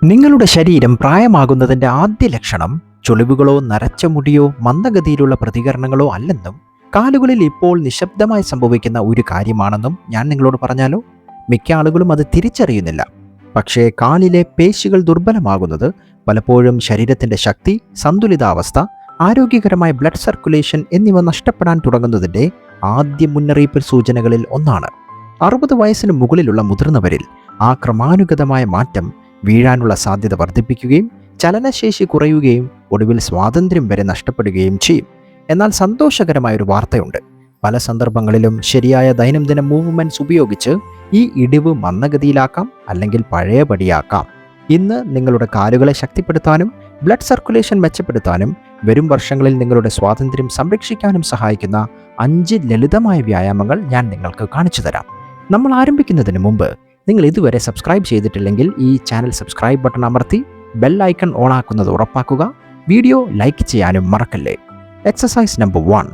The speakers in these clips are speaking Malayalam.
നിങ്ങളുടെ ശരീരം പ്രായമാകുന്നതിൻ്റെ ആദ്യ ലക്ഷണം ചുളിവുകളോ നരച്ച മുടിയോ മന്ദഗതിയിലുള്ള പ്രതികരണങ്ങളോ അല്ലെന്നും കാലുകളിൽ ഇപ്പോൾ നിശബ്ദമായി സംഭവിക്കുന്ന ഒരു കാര്യമാണെന്നും ഞാൻ നിങ്ങളോട് പറഞ്ഞാലോ? മിക്ക ആളുകളും അത് തിരിച്ചറിയുന്നില്ല. പക്ഷേ കാലിലെ പേശികൾ ദുർബലമാകുന്നത് പലപ്പോഴും ശരീരത്തിൻ്റെ ശക്തി, സന്തുലിതാവസ്ഥ, ആരോഗ്യകരമായ ബ്ലഡ് സർക്കുലേഷൻ എന്നിവ നഷ്ടപ്പെടാൻ തുടങ്ങുന്നതിൻ്റെ ആദ്യ മുന്നറിയിപ്പ് സൂചനകളിൽ ഒന്നാണ്. 60 വയസ്സിന് മുകളിലുള്ള മുതിർന്നവരിൽ ആ ക്രമാനുഗതമായ മാറ്റം വീഴാനുള്ള സാധ്യത വർദ്ധിപ്പിക്കുകയും ചലനശേഷി കുറയുകയും ഒടുവിൽ സ്വാതന്ത്ര്യം വരെ നഷ്ടപ്പെടുകയും ചെയ്യും. എന്നാൽ സന്തോഷകരമായൊരു വാർത്തയുണ്ട്. പല സന്ദർഭങ്ങളിലും ശരിയായ ദൈനംദിന മൂവ്മെൻറ്റ്സ് ഉപയോഗിച്ച് ഈ ഇടിവ് മന്ദഗതിയിലാക്കാം, അല്ലെങ്കിൽ പഴയപടിയാക്കാം. ഇന്ന് നിങ്ങളുടെ കാലുകളെ ശക്തിപ്പെടുത്താനും ബ്ലഡ് സർക്കുലേഷൻ മെച്ചപ്പെടുത്താനും വരും വർഷങ്ങളിൽ നിങ്ങളുടെ സ്വാതന്ത്ര്യം സംരക്ഷിക്കാനും സഹായിക്കുന്ന 5 ലളിതമായ വ്യായാമങ്ങൾ ഞാൻ നിങ്ങൾക്ക് കാണിച്ചു തരാം. നമ്മൾ ആരംഭിക്കുന്നതിന് മുമ്പ് നിങ്ങൾ ഇതുവരെ സബ്സ്ക്രൈബ് ചെയ്തിട്ടില്ലെങ്കിൽ ഈ ചാനൽ സബ്സ്ക്രൈബ് ബട്ടൺ അമർത്തി ബെൽ ഐക്കൺ ഓൺ ആക്കുന്നത് ഉറപ്പാക്കുക. വീഡിയോ ലൈക്ക് ചെയ്യാനും മറക്കല്ലേ. Exercise number 1,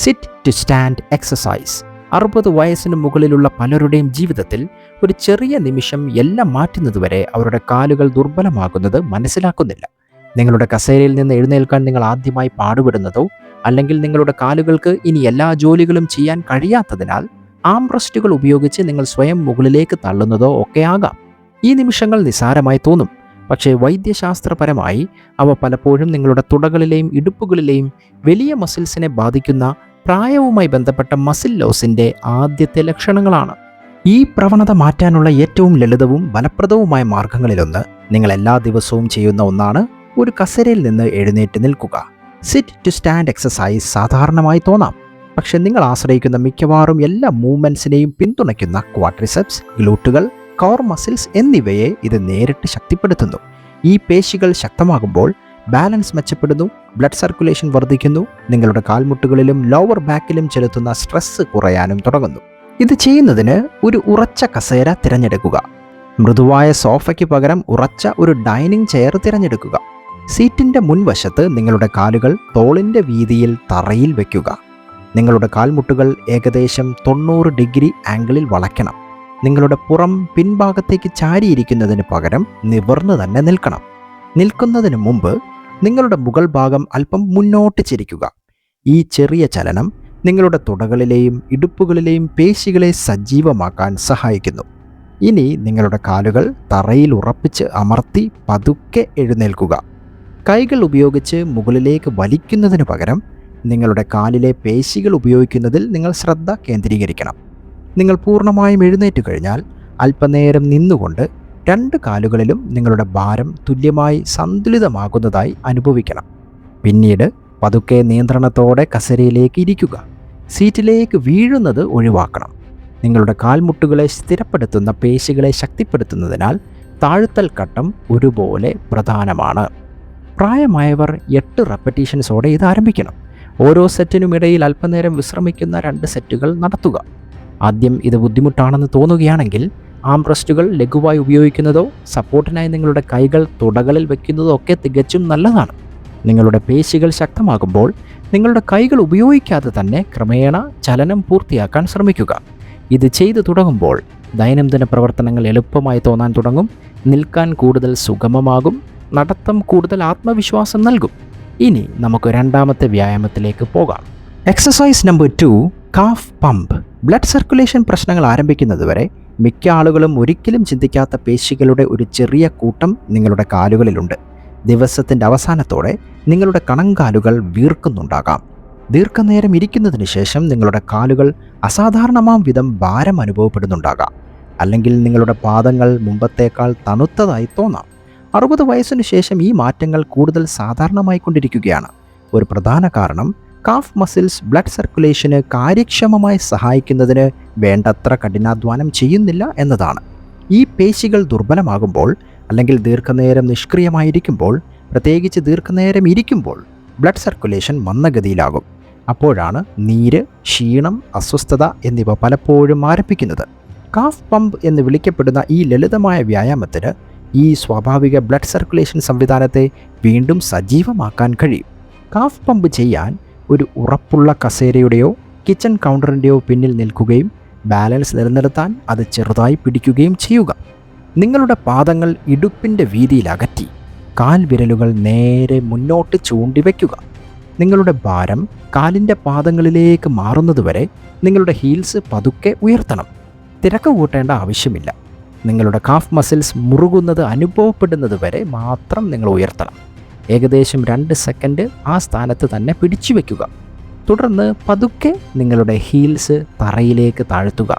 sit to stand exercise. 60 വയസ്സിന് മുകളിലുള്ള പലരുടെയും ജീവിതത്തിൽ ഒരു ചെറിയ നിമിഷം എല്ലാം മാറ്റുന്നതുവരെ അവരുടെ കാലുകൾ ദുർബലമാകുന്നത് മനസ്സിലാക്കുന്നില്ല. നിങ്ങളുടെ കസേരയിൽ നിന്ന് എഴുന്നേൽക്കാൻ നിങ്ങൾ ആദ്യമായി പാടുപെടുന്നതോ, അല്ലെങ്കിൽ നിങ്ങളുടെ കാലുകൾക്ക് ഇനി എല്ലാ ജോലികളും ചെയ്യാൻ കഴിയാത്തതിനാൽ ആംറസ്റ്റുകൾ ഉപയോഗിച്ച് നിങ്ങൾ സ്വയം മുകളിലേക്ക് തള്ളുന്നതോ ഒക്കെ ആകാം. ഈ നിമിഷങ്ങൾ നിസ്സാരമായി തോന്നും, പക്ഷേ വൈദ്യശാസ്ത്രപരമായി അവ പലപ്പോഴും നിങ്ങളുടെ തുടകളിലെയും ഇടുപ്പുകളിലെയും വലിയ മസിൽസിനെ ബാധിക്കുന്ന പ്രായവുമായി ബന്ധപ്പെട്ട മസിൽ ലോസിൻ്റെ ആദ്യത്തെ ലക്ഷണങ്ങളാണ്. ഈ പ്രവണത മാറ്റാനുള്ള ഏറ്റവും ലളിതവും ഫലപ്രദവുമായ മാർഗങ്ങളിലൊന്ന് നിങ്ങൾ എല്ലാ ദിവസവും ചെയ്യുന്ന ഒന്നാണ് ഒരു കസേരയിൽ നിന്ന് എഴുന്നേറ്റ് നിൽക്കുക. സിറ്റ് ടു സ്റ്റാൻഡ് എക്സസൈസ് സാധാരണമായി തോന്നാം, പക്ഷെ നിങ്ങൾ ആശ്രയിക്കുന്ന മിക്കവാറും എല്ലാ മൂവ്മെൻറ്റ്സിനെയും പിന്തുണയ്ക്കുന്ന ക്വാഡ്രിസെപ്സ്, ഗ്ലൂട്ടുകൾ, കോർ മസിൽസ് എന്നിവയെ ഇത് നേരിട്ട് ശക്തിപ്പെടുത്തുന്നു. ഈ പേശികൾ ശക്തമാകുമ്പോൾ ബാലൻസ് മെച്ചപ്പെടുന്നു, ബ്ലഡ് സർക്കുലേഷൻ വർദ്ധിക്കുന്നു, നിങ്ങളുടെ കാൽമുട്ടുകളിലും ലോവർ ബാക്കിലും ചെലുത്തുന്ന സ്ട്രെസ് കുറയാനും തുടങ്ങുന്നു. ഇത് ചെയ്യുന്നതിന് ഒരു ഉറച്ച കസേര തിരഞ്ഞെടുക്കുക. മൃദുവായ സോഫയ്ക്ക് പകരം ഉറച്ച ഒരു ഡൈനിങ് ചെയർ തിരഞ്ഞെടുക്കുക. സീറ്റിൻ്റെ മുൻവശത്ത് നിങ്ങളുടെ കാലുകൾ തോളിൻ്റെ വീതിയിൽ തറയിൽ വയ്ക്കുക. നിങ്ങളുടെ കാൽമുട്ടുകൾ ഏകദേശം 90 ഡിഗ്രി ആംഗിളിൽ വളയ്ക്കണം. നിങ്ങളുടെ പുറം പിൻഭാഗത്തേക്ക് ചാരിയിരിക്കുന്നതിന് പകരം നിവർന്ന് തന്നെ നിൽക്കണം. നിൽക്കുന്നതിന് മുമ്പ് നിങ്ങളുടെ മുകൾ ഭാഗം അല്പം മുന്നോട്ട് ചിരിക്കുക. ഈ ചെറിയ ചലനം നിങ്ങളുടെ തുടകളിലെയും ഇടുപ്പുകളിലെയും പേശികളെ സജീവമാക്കാൻ സഹായിക്കുന്നു. ഇനി നിങ്ങളുടെ കാലുകൾ തറയിൽ ഉറപ്പിച്ച് അമർത്തി പതുക്കെ എഴുന്നേൽക്കുക. കൈകൾ ഉപയോഗിച്ച് മുകളിലേക്ക് വലിക്കുന്നതിന് പകരം നിങ്ങളുടെ കാലിലെ പേശികൾ ഉപയോഗിക്കുന്നതിൽ നിങ്ങൾ ശ്രദ്ധ കേന്ദ്രീകരിക്കണം. നിങ്ങൾ പൂർണ്ണമായും എഴുന്നേറ്റ് കഴിഞ്ഞാൽ അല്പനേരം നിന്നുകൊണ്ട് 2 കാലുകളിലും നിങ്ങളുടെ ഭാരം തുല്യമായി സന്തുലിതമാകുന്നതായി അനുഭവിക്കണം. പിന്നീട് പതുക്കെ നിയന്ത്രണത്തോടെ കസേരയിലേക്ക് ഇരിക്കുക. സീറ്റിലേക്ക് വീഴുന്നത് ഒഴിവാക്കണം. നിങ്ങളുടെ കാൽമുട്ടുകളെ സ്ഥിരപ്പെടുത്തുന്ന പേശികളെ ശക്തിപ്പെടുത്തുന്നതിനാൽ താഴ്ത്തൽ ഘട്ടം ഒരുപോലെ പ്രധാനമാണ്. പ്രായമായവർ 8 റെപ്പറ്റീഷൻസോടെ ഇത് ആരംഭിക്കണം. ഓരോ സെറ്റിനുമിടയിൽ അല്പനേരം വിശ്രമിക്കുന്ന 2 സെറ്റുകൾ നടത്തുക. ആദ്യം ഇത് ബുദ്ധിമുട്ടാണെന്ന് തോന്നുകയാണെങ്കിൽ ആംറസ്റ്റുകൾ ലഘുവായി ഉപയോഗിക്കുന്നതോ സപ്പോർട്ടിനായി നിങ്ങളുടെ കൈകൾ തുടകളിൽ വയ്ക്കുന്നതോ ഒക്കെ തികച്ചും നല്ലതാണ്. നിങ്ങളുടെ പേശികൾ ശക്തമാകുമ്പോൾ നിങ്ങളുടെ കൈകൾ ഉപയോഗിക്കാതെ തന്നെ ക്രമേണ ചലനം പൂർത്തിയാക്കാൻ ശ്രമിക്കുക. ഇത് ചെയ്തു തുടങ്ങുമ്പോൾ ദൈനംദിന പ്രവർത്തനങ്ങൾ എളുപ്പമായി തോന്നാൻ തുടങ്ങും, നിൽക്കാൻ കൂടുതൽ സുഗമമാകും, നടത്തം കൂടുതൽ ആത്മവിശ്വാസം നൽകും. ഇനി നമുക്ക് രണ്ടാമത്തെ വ്യായാമത്തിലേക്ക് പോകാം. Exercise number 2, calf pump. Blood circulation പ്രശ്നങ്ങൾ ആരംഭിക്കുന്നതുവരെ മിക്ക ആളുകളും ഒരിക്കലും ചിന്തിക്കാത്ത പേശികളുടെ ഒരു ചെറിയ കൂട്ടം നിങ്ങളുടെ കാലുകളിലുണ്ട്. ദിവസത്തിൻ്റെ അവസാനത്തോടെ നിങ്ങളുടെ കണങ്കാലുകൾ വീർക്കുന്നുണ്ടാകാം. ദീർഘനേരം ഇരിക്കുന്നതിന് ശേഷം നിങ്ങളുടെ കാലുകൾ അസാധാരണമാം വിധം ഭാരം അനുഭവപ്പെടുന്നുണ്ടാകാം, അല്ലെങ്കിൽ നിങ്ങളുടെ പാദങ്ങൾ മുമ്പത്തേക്കാൾ തണുത്തതായി തോന്നാം. 60 വയസ്സിനു ശേഷം ഈ മാറ്റങ്ങൾ കൂടുതൽ സാധാരണമായിക്കൊണ്ടിരിക്കുകയാണ്. ഒരു പ്രധാന കാരണം കാഫ് മസിൽസ് ബ്ലഡ് സർക്കുലേഷന് കാര്യക്ഷമമായി സഹായിക്കുന്നതിന് വേണ്ടത്ര കഠിനാധ്വാനം ചെയ്യുന്നില്ല എന്നതാണ്. ഈ പേശികൾ ദുർബലമാകുമ്പോൾ, അല്ലെങ്കിൽ ദീർഘനേരം നിഷ്ക്രിയമായിരിക്കുമ്പോൾ, പ്രത്യേകിച്ച് ദീർഘനേരം ഇരിക്കുമ്പോൾ ബ്ലഡ് സർക്കുലേഷൻ മന്ദഗതിയിലാകും. അപ്പോഴാണ് നീര്, ക്ഷീണം, അസ്വസ്ഥത എന്നിവ പലപ്പോഴും ആരംഭിക്കുന്നത്. കാഫ് പമ്പ് എന്ന് വിളിക്കപ്പെടുന്ന ഈ ലളിതമായ വ്യായാമത്തിന് ഈ സ്വാഭാവിക ബ്ലഡ് സർക്കുലേഷൻ സംവിധാനത്തെ വീണ്ടും സജീവമാക്കാൻ കഴിയും. കാഫ് പമ്പ് ചെയ്യാൻ ഒരു ഉറപ്പുള്ള കസേരയുടെയോ കിച്ചൺ കൗണ്ടറിൻ്റെയോ പിന്നിൽ നിൽക്കുകയും ബാലൻസ് നിലനിർത്താൻ അത് ചെറുതായി പിടിക്കുകയും ചെയ്യുക. നിങ്ങളുടെ പാദങ്ങൾ ഇടുപ്പിൻ്റെ വീതിയിൽ അകറ്റി കാൽ വിരലുകൾ നേരെ മുന്നോട്ട് ചൂണ്ടിവെക്കുക. നിങ്ങളുടെ ഭാരം കാലിൻ്റെ പാദങ്ങളിലേക്ക് മാറുന്നതുവരെ നിങ്ങളുടെ ഹീൽസ് പതുക്കെ ഉയർത്തണം. തിരക്ക് കൂട്ടേണ്ട ആവശ്യമില്ല. നിങ്ങളുടെ കാഫ് മസിൽസ് മുറുകുന്നത് അനുഭവപ്പെടുന്നത് വരെ മാത്രം നിങ്ങൾ ഉയർത്തണം. ഏകദേശം 2 സെക്കൻഡ് ആ സ്ഥാനത്ത് തന്നെ പിടിച്ചു വയ്ക്കുക. തുടർന്ന് പതുക്കെ നിങ്ങളുടെ ഹീൽസ് തറയിലേക്ക് താഴ്ത്തുക.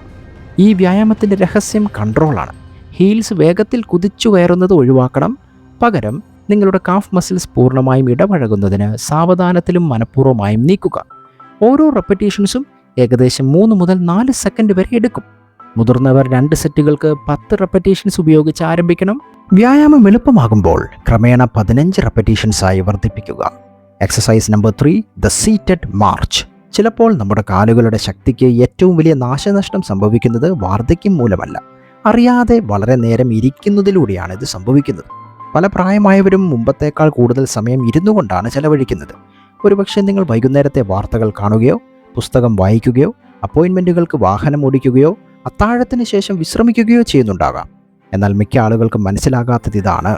ഈ വ്യായാമത്തിൻ്റെ രഹസ്യം കൺട്രോളാണ്. ഹീൽസ് വേഗത്തിൽ കുതിച്ചു കയറുന്നത് ഒഴിവാക്കണം. പകരം നിങ്ങളുടെ കാഫ് മസിൽസ് പൂർണ്ണമായും ഇടപഴകുന്നതിന് സാവധാനത്തിലും മനഃപൂർവ്വമായും നീക്കുക. ഓരോ റെപ്പറ്റീഷൻസും ഏകദേശം 3 മുതൽ 4 സെക്കൻഡ് വരെ എടുക്കും. മുതിർന്നവർ 2 സെറ്റുകൾക്ക് 10 റെപ്പറ്റീഷൻസ് ഉപയോഗിച്ച് ആരംഭിക്കണം. വ്യായാമം എളുപ്പമാകുമ്പോൾ ക്രമേണ 15 റെപ്പറ്റീഷൻസായി വർദ്ധിപ്പിക്കുക. Exercise number 3, the seated March. ചിലപ്പോൾ നമ്മുടെ കാലുകളുടെ ശക്തിക്ക് ഏറ്റവും വലിയ നാശനഷ്ടം സംഭവിക്കുന്നത് വാർദ്ധക്യം മൂലമല്ല, അറിയാതെ വളരെ നേരം ഇരിക്കുന്നതിലൂടെയാണ് ഇത് സംഭവിക്കുന്നത്. പല പ്രായമായവരും മുമ്പത്തേക്കാൾ കൂടുതൽ സമയം ഇരുന്നു കൊണ്ടാണ് ചെലവഴിക്കുന്നത്. ഒരുപക്ഷെ നിങ്ങൾ വൈകുന്നേരത്തെ വാർത്തകൾ കാണുകയോ പുസ്തകം വായിക്കുകയോ അപ്പോയിൻമെൻറ്റുകൾക്ക് വാഹനം ഓടിക്കുകയോ അത്താഴത്തിന് ശേഷം വിശ്രമിക്കുകയോ ചെയ്യുന്നുണ്ടാകാം. എന്നാൽ മിക്ക ആളുകൾക്കും മനസ്സിലാകാത്തത് ഇതാണ്: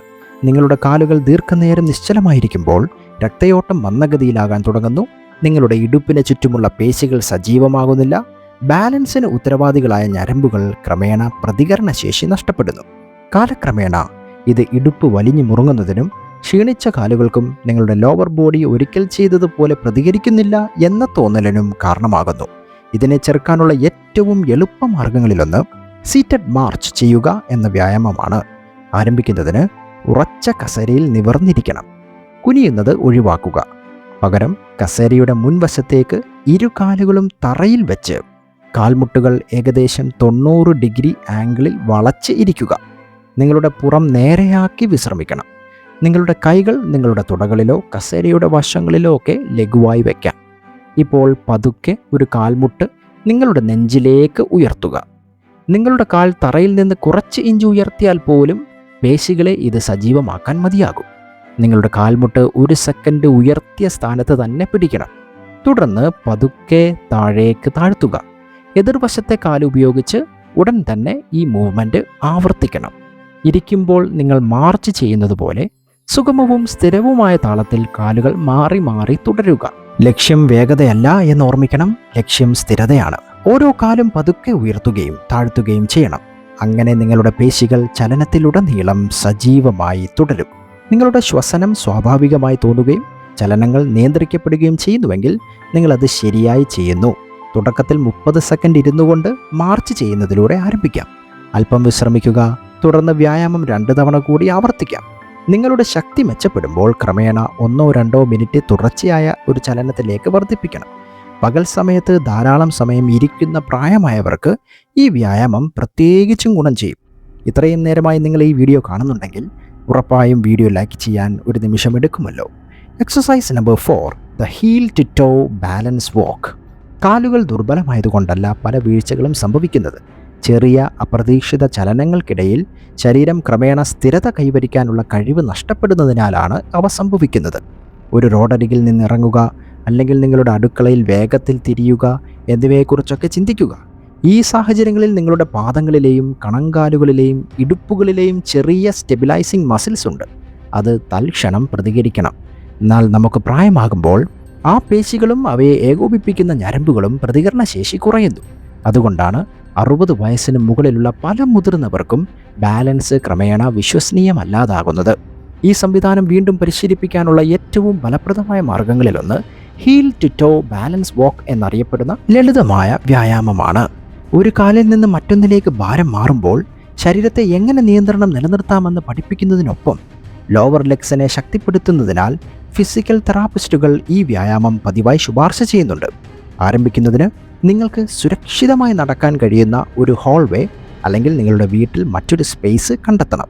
നിങ്ങളുടെ കാലുകൾ ദീർഘനേരം നിശ്ചലമായിരിക്കുമ്പോൾ രക്തയോട്ടം മന്ദഗതിയിലാകാൻ തുടങ്ങുന്നു. നിങ്ങളുടെ ഇടുപ്പിന് ചുറ്റുമുള്ള പേശികൾ സജീവമാകുന്നില്ല. ബാലൻസിന് ഉത്തരവാദികളായ ഞരമ്പുകൾ ക്രമേണ പ്രതികരണശേഷി നഷ്ടപ്പെടുന്നു. കാലക്രമേണ ഇത് ഇടുപ്പ് വലിഞ്ഞു മുറുങ്ങുന്നതിനും ക്ഷീണിച്ച കാലുകൾക്കും നിങ്ങളുടെ ലോവർ ബോഡി ഒരിക്കൽ ചെയ്തതുപോലെ പ്രതികരിക്കുന്നില്ല എന്ന തോന്നലിനും കാരണമാകുന്നു. ഇതിനെ ചെറുക്കാനുള്ള ഏറ്റവും എളുപ്പമാർഗങ്ങളിലൊന്ന് സീറ്റഡ് മാർച്ച് ചെയ്യുക എന്ന വ്യായാമമാണ്. ആരംഭിക്കുന്നതിന് ഉറച്ച കസേരയിൽ നിവർന്നിരിക്കണം. കുനിയുന്നത് ഒഴിവാക്കുക. പകരം കസേരയുടെ മുൻവശത്തേക്ക് ഇരു കാലുകളും തറയിൽ വെച്ച് കാൽമുട്ടുകൾ ഏകദേശം 90 ഡിഗ്രി ആംഗിളിൽ വളച്ച് ഇരിക്കുക. നിങ്ങളുടെ പുറം നേരെയാക്കി വിശ്രമിക്കണം. നിങ്ങളുടെ കൈകൾ നിങ്ങളുടെ തുടകളിലോ കസേരയുടെ വശങ്ങളിലോ ഒക്കെ ലഘുവായി വയ്ക്കാം. ഇപ്പോൾ പതുക്കെ ഒരു കാൽമുട്ട് നിങ്ങളുടെ നെഞ്ചിലേക്ക് ഉയർത്തുക. നിങ്ങളുടെ കാൽ തറയിൽ നിന്ന് കുറച്ച് ഇഞ്ച് ഉയർത്തിയാൽ പോലും പേശികളെ ഇത് സജീവമാക്കാൻ മതിയാകും. നിങ്ങളുടെ കാൽമുട്ട് 1 സെക്കൻഡ് ഉയർത്തിയ സ്ഥാനത്ത് തന്നെ പിടിക്കണം. തുടർന്ന് പതുക്കെ താഴേക്ക് താഴ്ത്തുക. എതിർവശത്തെ കാല് ഉപയോഗിച്ച് ഉടൻ തന്നെ ഈ മൂവ്മെൻറ്റ് ആവർത്തിക്കണം. ഇരിക്കുമ്പോൾ നിങ്ങൾ മാർച്ച് ചെയ്യുന്നത് പോലെ സുഗമവും സ്ഥിരവുമായ താളത്തിൽ കാലുകൾ മാറി മാറി തുടരുക. ലക്ഷ്യം വേഗതയല്ല എന്ന് ഓർമ്മിക്കണം, ലക്ഷ്യം സ്ഥിരതയാണ്. ഓരോ കാലും പതുക്കെ ഉയർത്തുകയും താഴ്ത്തുകയും ചെയ്യണം. അങ്ങനെ നിങ്ങളുടെ പേശികൾ ചലനത്തിലുടനീളം സജീവമായി തുടരും. നിങ്ങളുടെ ശ്വസനം സ്വാഭാവികമായി തോന്നുകയും ചലനങ്ങൾ നിയന്ത്രിക്കപ്പെടുകയും ചെയ്യുന്നുവെങ്കിൽ നിങ്ങളത് ശരിയായി ചെയ്യുന്നു. തുടക്കത്തിൽ 30 സെക്കൻഡ് ഇരുന്നുകൊണ്ട് മാർച്ച് ചെയ്യുന്നതിലൂടെ ആരംഭിക്കാം. അല്പം വിശ്രമിക്കുക. തുടർന്ന് വ്യായാമം 2 തവണ കൂടി ആവർത്തിക്കാം. നിങ്ങളുടെ ശക്തി മെച്ചപ്പെടുമ്പോൾ ക്രമേണ 1-2 മിനിറ്റ് തുടർച്ചയായ ഒരു ചലനത്തിലേക്ക് വർദ്ധിപ്പിക്കണം. പകൽ സമയത്ത് ധാരാളം സമയം ഇരിക്കുന്ന പ്രായമായവർക്ക് ഈ വ്യായാമം പ്രത്യേകിച്ചും ഗുണം ചെയ്യും. ഇത്രയും നേരമായി നിങ്ങൾ ഈ വീഡിയോ കാണുന്നുണ്ടെങ്കിൽ ഉറപ്പായും വീഡിയോ ലൈക്ക് ചെയ്യാൻ ഒരു നിമിഷം എടുക്കുമല്ലോ. Exercise number 4, the heel to toe balance walk. കാലുകൾ ദുർബലമായതുകൊണ്ടല്ല പല വീഴ്ചകളും സംഭവിക്കുന്നത്. ചെറിയ അപ്രതീക്ഷിത ചലനങ്ങൾക്കിടയിൽ ശരീരം ക്രമേണ സ്ഥിരത കൈവരിക്കാനുള്ള കഴിവ് നഷ്ടപ്പെടുന്നതിനാലാണ് അവ സംഭവിക്കുന്നത്. ഒരു റോഡരികിൽ നിന്നിറങ്ങുക, അല്ലെങ്കിൽ നിങ്ങളുടെ അടുക്കളയിൽ വേഗത്തിൽ തിരിയുക എന്നിവയെക്കുറിച്ചൊക്കെ ചിന്തിക്കുക. ഈ സാഹചര്യങ്ങളിൽ നിങ്ങളുടെ പാദങ്ങളിലെയും കണങ്കാലുകളിലെയും ഇടുപ്പുകളിലെയും ചെറിയ സ്റ്റെബിലൈസിംഗ് മസിൽസ് ഉണ്ട്. അത് തൽക്ഷണം പ്രതികരിക്കണം. എന്നാൽ നമുക്ക് പ്രായമാകുമ്പോൾ ആ പേശികളും അവയെ ഏകോപിപ്പിക്കുന്ന ഞരമ്പുകളും പ്രതികരണശേഷി കുറയുന്നു. അതുകൊണ്ടാണ് 60 വയസ്സിന് മുകളിലുള്ള പല മുതിർന്നവർക്കും ബാലൻസ് ക്രമേണ വിശ്വസനീയമല്ലാതാകുന്നത്. ഈ സംവിധാനം വീണ്ടും പരിശീലിപ്പിക്കാനുള്ള ഏറ്റവും ഫലപ്രദമായ മാർഗങ്ങളിലൊന്ന് ഹീൽ ടു ടോ ബാലൻസ് വാക്ക് എന്നറിയപ്പെടുന്ന ലളിതമായ വ്യായാമമാണ്. ഒരു കാലിൽ നിന്ന് മറ്റൊന്നിലേക്ക് ഭാരം മാറുമ്പോൾ ശരീരത്തെ എങ്ങനെ നിയന്ത്രണം നിലനിർത്താമെന്ന് പഠിപ്പിക്കുന്നതിനൊപ്പം ലോവർ ലെഗ്സിനെ ശക്തിപ്പെടുത്തുന്നതിനാൽ ഫിസിക്കൽ തെറാപ്പിസ്റ്റുകൾ ഈ വ്യായാമം പതിവായി ശുപാർശ ചെയ്യുന്നുണ്ട്. ആരംഭിക്കുന്നതിന് നിങ്ങൾക്ക് സുരക്ഷിതമായി നടക്കാൻ കഴിയുന്ന ഒരു ഹോൾവേ അല്ലെങ്കിൽ നിങ്ങളുടെ വീട്ടിൽ മറ്റൊരു സ്പേസ് കണ്ടെത്തണം.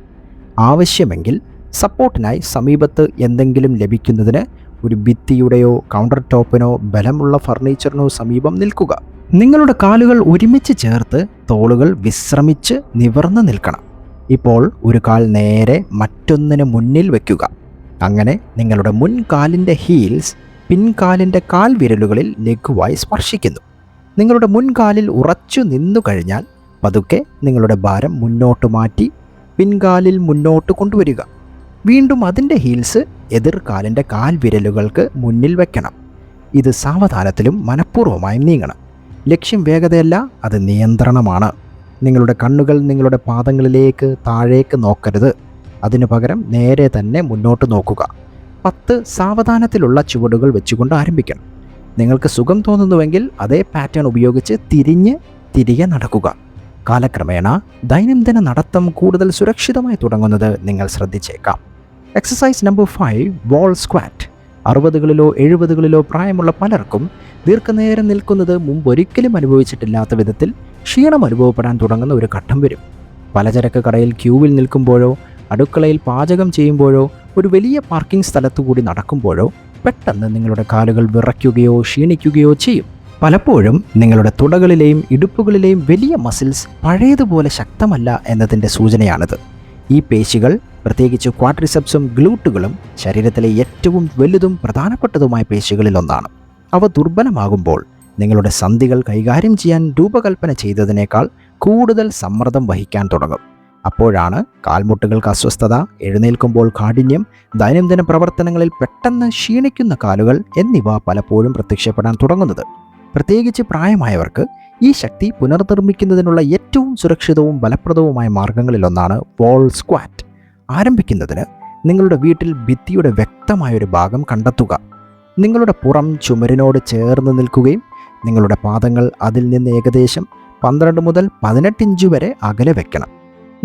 ആവശ്യമെങ്കിൽ സപ്പോർട്ടിനായി സമീപത്ത് എന്തെങ്കിലും ലഭിക്കുന്നതിന് ഒരു ഭിത്തിയുടെയോ കൗണ്ടർ ടോപ്പിനോ ബലമുള്ള ഫർണിച്ചറിനോ സമീപം നിൽക്കുക. നിങ്ങളുടെ കാലുകൾ ഒരുമിച്ച് ചേർത്ത് തോളുകൾ വിശ്രമിച്ച് നിവർന്ന് നിൽക്കണം. ഇപ്പോൾ ഒരു കാൽ നേരെ മറ്റൊന്നിന് മുന്നിൽ വയ്ക്കുക. അങ്ങനെ നിങ്ങളുടെ മുൻകാലിൻ്റെ ഹീൽസ് പിൻകാലിൻ്റെ കാൽ വിരലുകളിൽ ലഘുവായി സ്പർശിക്കുന്നു. നിങ്ങളുടെ മുൻകാലിൽ ഉറച്ചു നിന്നു കഴിഞ്ഞാൽ പതുക്കെ നിങ്ങളുടെ ഭാരം മുന്നോട്ട് മാറ്റി പിൻകാലിൽ മുന്നോട്ട് കൊണ്ടുവരിക. വീണ്ടും അതിൻ്റെ ഹീൽസ് എതിർ കാലിൻ്റെ കാൽവിരലുകൾക്ക് മുന്നിൽ വെക്കണം. ഇത് സാവധാനത്തിലും മനഃപൂർവ്വമായും നീങ്ങണം. ലക്ഷ്യം വേഗതയല്ല, അത് നിയന്ത്രണമാണ്. നിങ്ങളുടെ കണ്ണുകൾ നിങ്ങളുടെ പാദങ്ങളിലേക്ക് താഴേക്ക് നോക്കരുത്. അതിനു പകരം നേരെ തന്നെ മുന്നോട്ട് നോക്കുക. 10 സാവധാനത്തിലുള്ള ചുവടുകൾ വെച്ചുകൊണ്ട് ആരംഭിക്കണം. നിങ്ങൾക്ക് സുഖം തോന്നുന്നുവെങ്കിൽ അതേ പാറ്റേൺ ഉപയോഗിച്ച് തിരികെ നടക്കുക. കാലക്രമേണ ദൈനംദിന നടത്തം കൂടുതൽ സുരക്ഷിതമായി തുടങ്ങുന്നത് നിങ്ങൾ ശ്രദ്ധിച്ചേക്കാം. എക്സസൈസ് നമ്പർ 5, വാൾ സ്ക്വാറ്റ്. 60കളിലോ 70കളിലോ പ്രായമുള്ള പലർക്കും ദീർഘനേരം നിൽക്കുന്നത് മുമ്പൊരിക്കലും അനുഭവിച്ചിട്ടില്ലാത്ത വിധത്തിൽ ക്ഷീണം അനുഭവപ്പെടാൻ തുടങ്ങുന്ന ഒരു ഘട്ടം വരും. പലചരക്ക് കടയിൽ ക്യൂവിൽ നിൽക്കുമ്പോഴോ അടുക്കളയിൽ പാചകം ചെയ്യുമ്പോഴോ ഒരു വലിയ പാർക്കിംഗ് സ്ഥലത്തുകൂടി നടക്കുമ്പോഴോ പെട്ടെന്ന് നിങ്ങളുടെ കാലുകൾ വിറയ്ക്കുകയോ ക്ഷീണിക്കുകയോ ചെയ്യും. പലപ്പോഴും നിങ്ങളുടെ തുടകളിലെയും ഇടുപ്പുകളിലെയും വലിയ മസിൽസ് പഴയതുപോലെ ശക്തമല്ല എന്നതിൻ്റെ സൂചനയാണിത്. ഈ പേശികൾ, പ്രത്യേകിച്ച് ക്വാഡ്രിസെപ്സും ഗ്ലൂട്ടുകളും, ശരീരത്തിലെ ഏറ്റവും വലുതും പ്രധാനപ്പെട്ടതുമായ പേശികളിലൊന്നാണ്. അവ ദുർബലമാകുമ്പോൾ നിങ്ങളുടെ സന്ധികൾ കൈകാര്യം ചെയ്യാൻ രൂപകൽപ്പന ചെയ്തതിനേക്കാൾ കൂടുതൽ സമ്മർദ്ദം വഹിക്കാൻ തുടങ്ങും. അപ്പോഴാണ് കാൽമുട്ടുകൾക്ക് അസ്വസ്ഥത, എഴുന്നേൽക്കുമ്പോൾ കാഠിന്യം, ദൈനംദിന പ്രവർത്തനങ്ങളിൽ പെട്ടെന്ന് ക്ഷീണിക്കുന്ന കാലുകൾ എന്നിവ പലപ്പോഴും പ്രത്യക്ഷപ്പെടാൻ തുടങ്ങുന്നത്. പ്രത്യേകിച്ച് പ്രായമായവർക്ക് ഈ ശക്തി പുനർനിർമ്മിക്കുന്നതിനുള്ള ഏറ്റവും സുരക്ഷിതവും ഫലപ്രദവുമായ മാർഗങ്ങളിലൊന്നാണ് വാൾ സ്ക്വാറ്റ്. ആരംഭിക്കുന്നതിന് നിങ്ങളുടെ വീട്ടിൽ ഭിത്തിയുടെ വ്യക്തമായൊരു ഭാഗം കണ്ടെത്തുക. നിങ്ങളുടെ പുറം ചുമരിനോട് ചേർന്ന് നിൽക്കുകയും നിങ്ങളുടെ പാദങ്ങൾ അതിൽ നിന്ന് ഏകദേശം 12 മുതൽ 18 ഇഞ്ച് വരെ അകലെ വെക്കണം.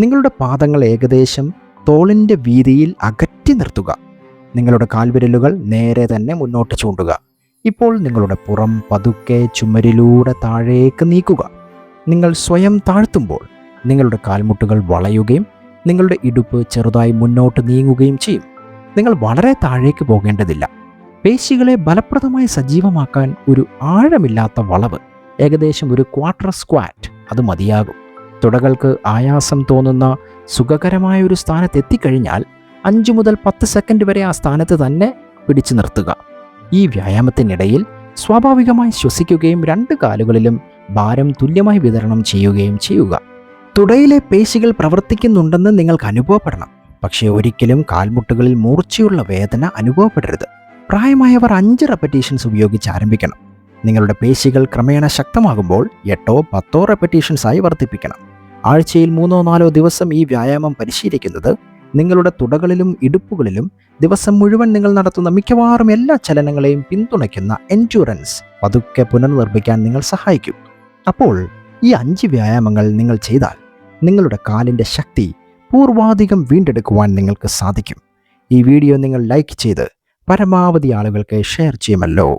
നിങ്ങളുടെ പാദങ്ങൾ ഏകദേശം തോളിൻ്റെ വീതിയിൽ അകറ്റി നിർത്തുക. നിങ്ങളുടെ കാൽവിരലുകൾ നേരെ തന്നെ മുന്നോട്ട് ചൂണ്ടുക. ഇപ്പോൾ നിങ്ങളുടെ പുറം പതുക്കെ ചുമരിലൂടെ താഴേക്ക് നീക്കുക. നിങ്ങൾ സ്വയം താഴ്ത്തുമ്പോൾ നിങ്ങളുടെ കാൽമുട്ടുകൾ വളയുകയും നിങ്ങളുടെ ഇടുപ്പ് ചെറുതായി മുന്നോട്ട് നീങ്ങുകയും ചെയ്യും. നിങ്ങൾ വളരെ താഴേക്ക് പോകേണ്ടതില്ല. പേശികളെ ഫലപ്രദമായി സജീവമാക്കാൻ ഒരു ആഴമില്ലാത്ത വളവ്, ഏകദേശം ഒരു ക്വാർട്ടർ സ്ക്വാറ്റ്, അത് മതിയാകും. തുടകൾക്ക് ആയാസം തോന്നുന്ന സുഖകരമായ ഒരു സ്ഥാനത്ത് എത്തിക്കഴിഞ്ഞാൽ 5 മുതൽ 10 സെക്കൻഡ് വരെ ആ സ്ഥാനത്ത് തന്നെ പിടിച്ചു നിർത്തുക. ഈ വ്യായാമത്തിനിടയിൽ സ്വാഭാവികമായി ശ്വസിക്കുകയും 2 കാലുകളിലും ഭാരം തുല്യമായി വിതരണം ചെയ്യുകയും ചെയ്യുക. തുടയിലെ പേശികൾ പ്രവർത്തിക്കുന്നുണ്ടെന്ന് നിങ്ങൾക്ക് അനുഭവപ്പെടണം, പക്ഷേ ഒരിക്കലും കാൽമുട്ടുകളിൽ മൂർച്ചയുള്ള വേദന അനുഭവപ്പെടരുത്. പ്രായമായവർ 5 റെപ്പറ്റീഷൻസ് ഉപയോഗിച്ച് ആരംഭിക്കണം. നിങ്ങളുടെ പേശികൾ ക്രമേണ ശക്തമാകുമ്പോൾ 8 10 റെപ്പറ്റീഷൻസായി വർദ്ധിപ്പിക്കണം. ആഴ്ചയിൽ 3-4 ദിവസം ഈ വ്യായാമം പരിശീലിക്കുന്നത് നിങ്ങളുടെ തുടകളിലും ഇടുപ്പുകളിലും ദിവസം മുഴുവൻ നിങ്ങൾ നടത്തുന്ന മിക്കവാറും എല്ലാ ചലനങ്ങളെയും പിന്തുണയ്ക്കുന്ന എൻഡ്യൂറൻസ് പതുക്കെ പുനർനിർമ്മിക്കാൻ നിങ്ങൾ സഹായിക്കും. അപ്പോൾ ഈ 5 വ്യായാമങ്ങൾ നിങ്ങൾ ചെയ്താൽ നിങ്ങളുടെ കാലിൻ്റെ ശക്തി പൂർവാധികം വീണ്ടെടുക്കുവാൻ നിങ്ങൾക്ക് സാധിക്കും. ഈ വീഡിയോ നിങ്ങൾ ലൈക്ക് ചെയ്ത് പരമാവധി ആളുകൾക്ക് ഷെയർ ചെയ്യുമല്ലോ.